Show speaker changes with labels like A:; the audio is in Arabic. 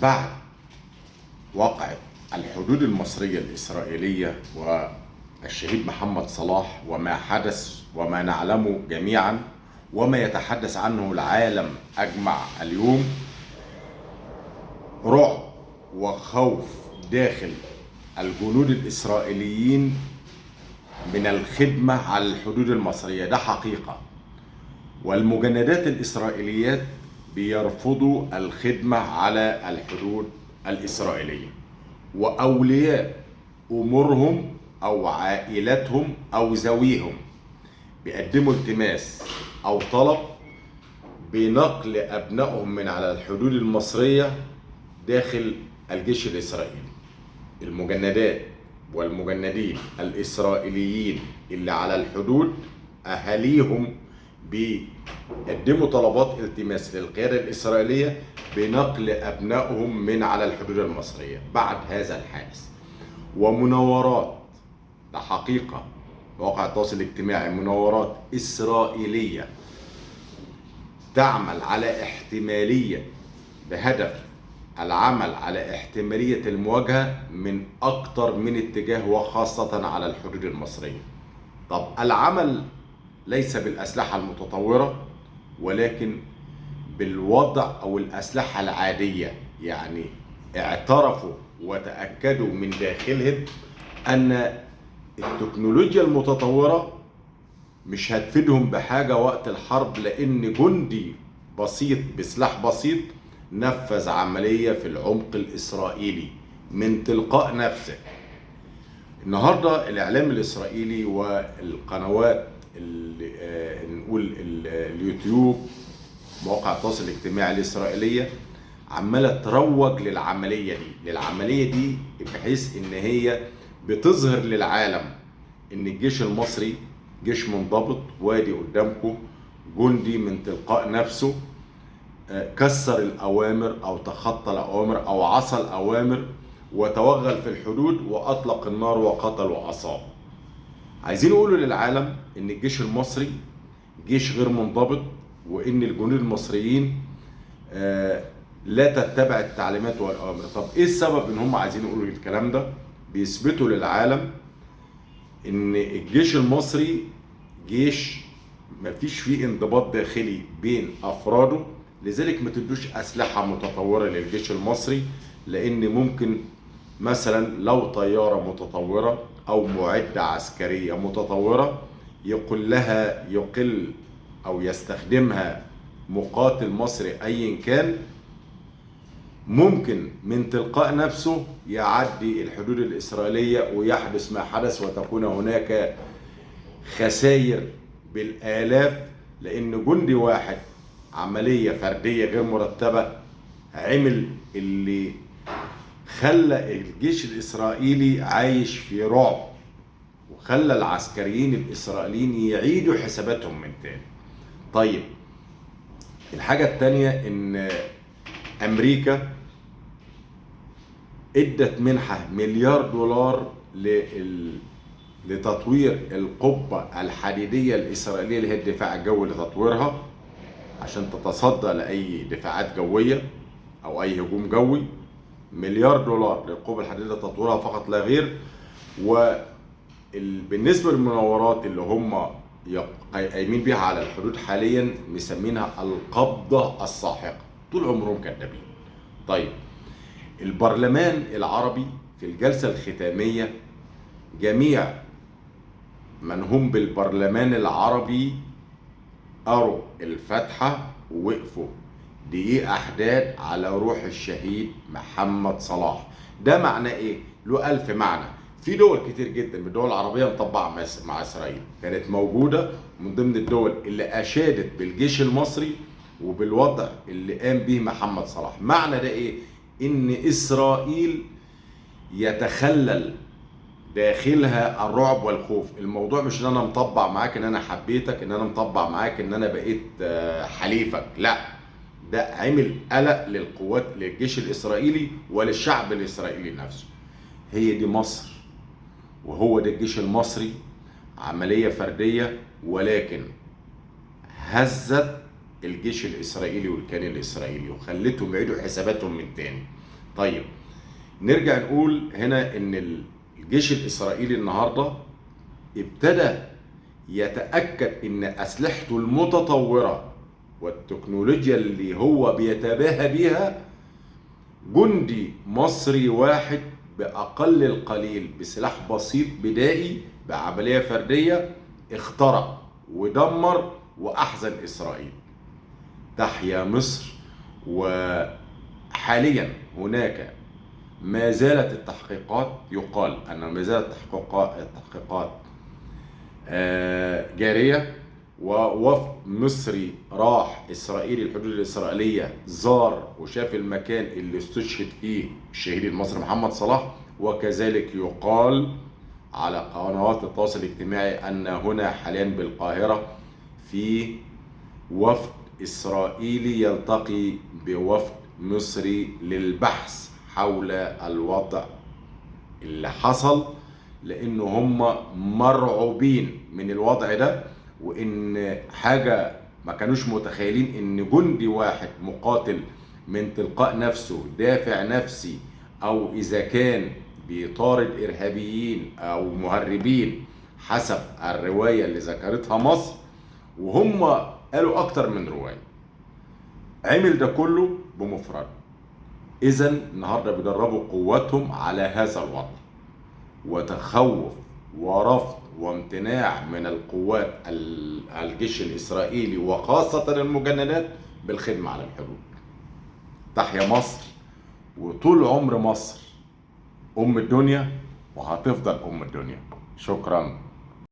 A: بعد وقع الحدود المصرية الإسرائيلية والشهيد محمد صلاح وما حدث وما نعلمه جميعا وما يتحدث عنه العالم أجمع اليوم، رعب وخوف داخل الجنود الإسرائيليين من الخدمة على الحدود المصرية. ده حقيقة، والمجندات الإسرائيليات بيرفضوا الخدمة على الحدود الإسرائيلية، وأولياء أمورهم أو عائلاتهم أو ذويهم بيقدموا التماس أو طلب بنقل أبنائهم من على الحدود المصرية داخل الجيش الإسرائيلي. المجندات والمجندين الإسرائيليين اللي على الحدود أهاليهم بيقدموا طلبات التماس للقيادة الإسرائيلية بنقل أبنائهم من على الحدود المصرية بعد هذا الحادث. ومناورات، ده حقيقة، مواقع التواصل الاجتماعي، مناورات إسرائيلية تعمل على احتمالية بهدف العمل على احتمالية المواجهة من أكتر من اتجاه وخاصة على الحدود المصرية. طب العمل ليس بالأسلحة المتطورة ولكن بالوضع أو الأسلحة العادية، يعني اعترفوا وتأكدوا من داخلهم أن التكنولوجيا المتطورة مش هتفيدهم بحاجة وقت الحرب، لأن جندي بسيط بسلاح بسيط نفذ عملية في العمق الإسرائيلي من تلقاء نفسه. النهاردة الإعلام الإسرائيلي والقنوات نقول اليوتيوب، مواقع التواصل الاجتماعي الإسرائيلية عمالة تروج للعملية دي بحيث إن هي بتظهر للعالم إن الجيش المصري جيش منضبط. وادي قدامكم جندي من تلقاء نفسه كسر الأوامر أو تخطى الأوامر أو عصى الأوامر وتوغل في الحدود وأطلق النار وقتل وأصاب. عايزين يقولوا للعالم إن الجيش المصري جيش غير منضبط، وإن الجنود المصريين لا تتبع التعليمات والأوامر. طب إيه السبب إن هم عايزين يقولوا الكلام ده؟ بيثبتوا للعالم إن الجيش المصري جيش مفيش فيه انضباط داخلي بين أفراده، لذلك ما تدوش أسلحة متطورة للجيش المصري، لأن ممكن مثلا لو طيارة متطورة أو معدة عسكرية متطورة يقل أو يستخدمها مقاتل مصري أيا كان، ممكن من تلقاء نفسه يعدي الحدود الإسرائيلية ويحدث ما حدث وتكون هناك خسائر بالآلاف، لأن جندي واحد عملية فردية غير مرتبة عمل اللي خلى الجيش الإسرائيلي عايش في رعب، وخلى العسكريين الإسرائيليين يعيدوا حساباتهم من تاني. طيب الحاجة التانية إن أمريكا ادت منحة $1,000,000,000 لتطوير القبة الحديدية الإسرائيلية اللي هي الدفاع الجوي لتطويرها عشان تتصدى لأي دفاعات جوية أو أي هجوم جوي. $1,000,000,000 للقبة الحديدية لتطويرها فقط لا غير. وبالنسبة للمناورات اللي هم قايمين بيها على الحدود حاليا مسمينها القبضة الساحقة، طول عمرهم كذابين. طيب البرلمان العربي في الجلسة الختامية جميع من هم بالبرلمان العربي قروا الفاتحة ووقفوا دقيقة حداد على روح الشهيد محمد صلاح. ده معناه ايه؟ له ألف معنى. في دول كتير جدا من الدول العربية مطبعة مع إسرائيل كانت موجودة من ضمن الدول اللي أشادت بالجيش المصري وبالوضع اللي قام به محمد صلاح. معنى ده ايه؟ إن إسرائيل يتخلل داخلها الرعب والخوف. الموضوع مش ان انا مطبع معاك ان انا حبيتك، ان انا مطبع معاك ان انا بقيت حليفك، لا، ده عمل قلق للقوات للجيش الاسرائيلي وللشعب الاسرائيلي نفسه. هي دي مصر وهو ده الجيش المصري، عملية فردية ولكن هزت الجيش الاسرائيلي والكيان الاسرائيلي وخلتهم يعيدوا حساباتهم من تاني. طيب نرجع نقول هنا ان الجيش الاسرائيلي النهارده ابتدى يتأكد ان اسلحته المتطورة والتكنولوجيا اللي هو بيتباهى بيها، جندي مصري واحد بأقل القليل بسلاح بسيط بدائي بعملية فردية اخترق ودمر وأحزن إسرائيل. تحيا مصر. وحاليا هناك ما زالت التحقيقات، يقال أن ما زالت التحقيقات جارية، ووفد مصري راح إسرائيلي الحدود الإسرائيلية زار وشاف المكان اللي استشهد فيه الشهيد المصري محمد صلاح. وكذلك يقال على قنوات التواصل الاجتماعي أن هنا حاليا بالقاهرة في وفد إسرائيلي يلتقي بوفد مصري للبحث حول الوضع اللي حصل، لأن هم مرعوبين من الوضع ده، وإن حاجة ما كانوش متخيلين إن جندي واحد مقاتل من تلقاء نفسه دافع نفسي، أو إذا كان بيطارد إرهابيين أو مهربين حسب الرواية اللي ذكرتها مصر، وهم قالوا أكتر من رواية، عمل ده كله بمفرد. إذا النهارده بيدربوا قواتهم على هذا الوضع، وتخوف ورفض وامتناع من القوات الجيش الإسرائيلي وخاصة المجندات بالخدمة على الحدود. تحيا مصر، وطول عمر مصر أم الدنيا، وهتفضل أم الدنيا. شكرا.